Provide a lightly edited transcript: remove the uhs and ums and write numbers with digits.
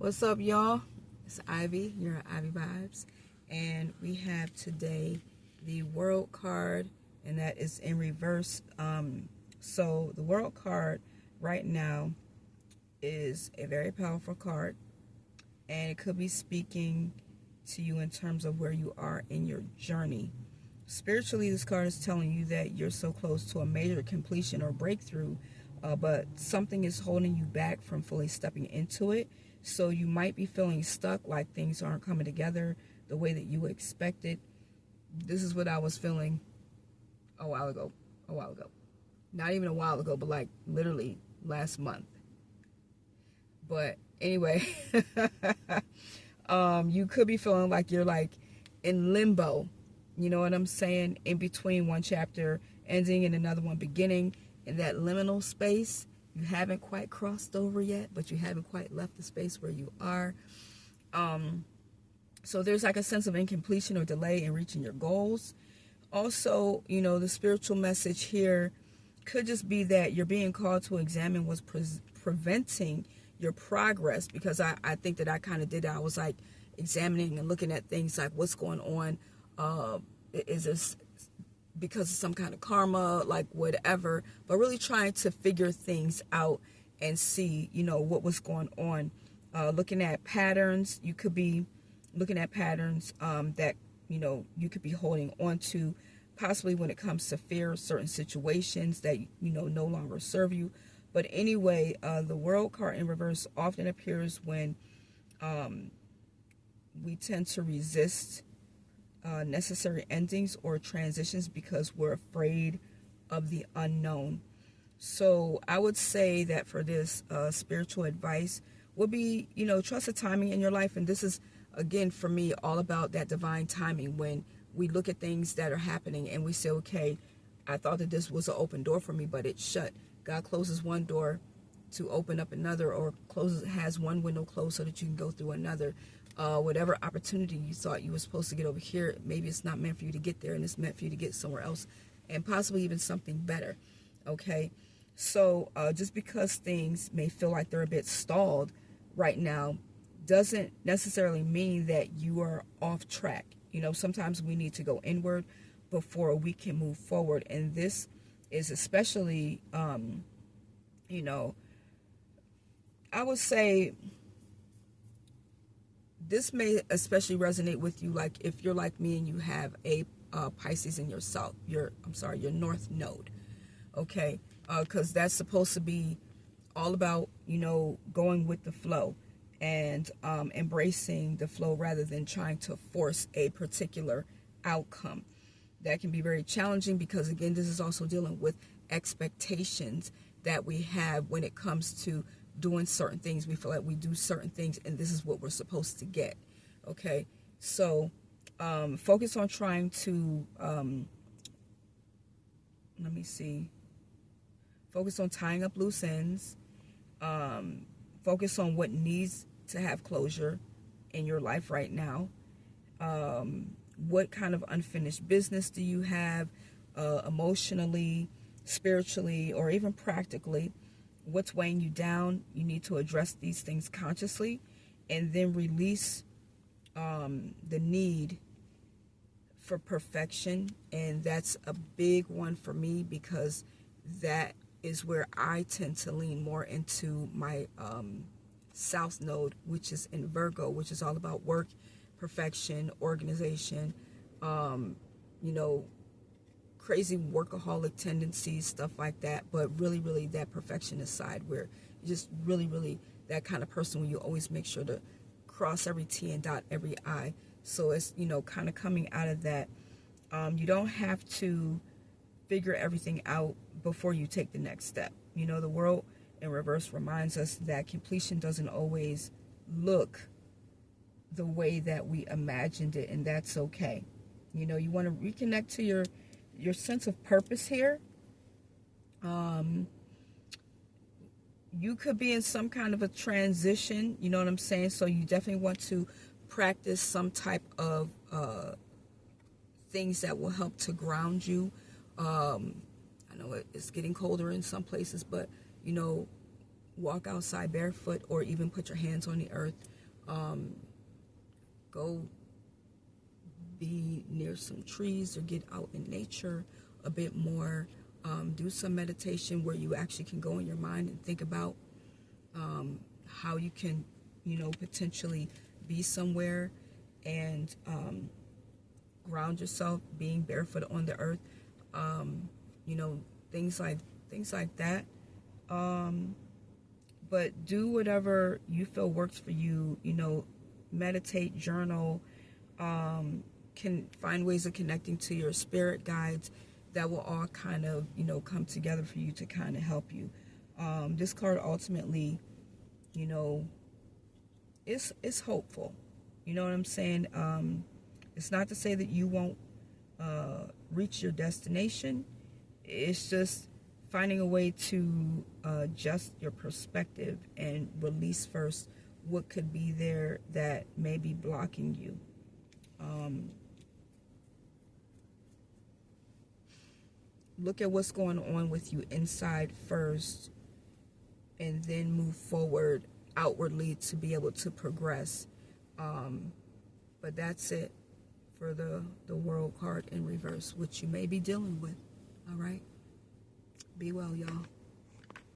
What's up, y'all? It's Ivy, you're at Ivy Vibes, and we have today the World card, and that is in reverse. So the World card right now is a very powerful card, and it could be speaking to you in terms of where you are in your journey. Spiritually, this card is telling you that you're so close to a major completion or breakthrough, but something is holding you back from fully stepping into it. So you might be feeling stuck, like things aren't coming together the way that you expected. This is what I was feeling a while ago. Not even a while ago, but like literally last month. But anyway, you could be feeling like you're like in limbo. You know what I'm saying? In between one chapter ending and another one beginning, in that liminal space. You haven't quite crossed over yet, but you haven't quite left the space where you are. So there's like a sense of incompletion or delay in reaching your goals. Also, you know, the spiritual message here could just be that you're being called to examine what's preventing your progress, because I think that I kind of did that. I was like examining and looking at things like what's going on. Is this because of some kind of karma, like whatever, but really trying to figure things out and see, you know, what was going on. Looking at patterns, you could be looking at patterns that, you know, you could be holding on to, possibly when it comes to fear, certain situations that, you know, no longer serve you. But anyway, the World card in reverse often appears when we tend to resist necessary endings or transitions because we're afraid of the unknown. So I would say that for this spiritual advice would be, you know, trust the timing in your life. And this is, again, for me, all about that divine timing. When we look at things that are happening and we say, okay, I thought that this was an open door for me, but it's shut. God closes one door to open up another, or has one window closed so that you can go through another. Whatever opportunity you thought you were supposed to get over here, maybe it's not meant for you to get there, and it's meant for you to get somewhere else, and possibly even something better. Okay, so just because things may feel like they're a bit stalled right now doesn't necessarily mean that you are off track. You know, sometimes we need to go inward before we can move forward, and this is especially, you know, I would say this may especially resonate with you, like if you're like me and you have a Pisces in your your north node, okay? Because that's supposed to be all about, you know, going with the flow and embracing the flow rather than trying to force a particular outcome. That can be very challenging because, again, this is also dealing with expectations that we have when it comes to doing certain things. We feel like we do certain things and this is what we're supposed to get. Okay, so focus on trying to focus on tying up loose ends. Focus on what needs to have closure in your life right now. What kind of unfinished business do you have, emotionally, spiritually, or even practically? What's weighing you down? You need to address these things consciously, and then release the need for perfection. And that's a big one for me, because that is where I tend to lean more into my South Node, which is in Virgo, which is all about work, perfection, organization, you know, crazy workaholic tendencies, stuff like that. But really, really that perfectionist side where you're just really, really that kind of person where you always make sure to cross every T and dot every I. So it's, you know, kind of coming out of that. You don't have to figure everything out before you take the next step. You know, the World in reverse reminds us that completion doesn't always look the way that we imagined it, and that's okay. You know, you want to reconnect to your sense of purpose here. You could be in some kind of a transition, you know what I'm saying? So you definitely want to practice some type of things that will help to ground you. I know it's getting colder in some places, but, you know, walk outside barefoot, or even put your hands on the earth. Go be near some trees or get out in nature a bit more. Do some meditation where you actually can go in your mind and think about how you can, potentially be somewhere and ground yourself, being barefoot on the earth. Things like that. But do whatever you feel works for you. Meditate, journal, can find ways of connecting to your spirit guides that will all kind of, come together for you to kind of help you. This card ultimately, it's hopeful. You know what I'm saying? It's not to say that you won't reach your destination. It's just finding a way to adjust your perspective and release first what could be there that may be blocking you. Look at what's going on with you inside first, and then move forward outwardly to be able to progress. But that's it for the World card in reverse, which you may be dealing with. All right? Be well, y'all.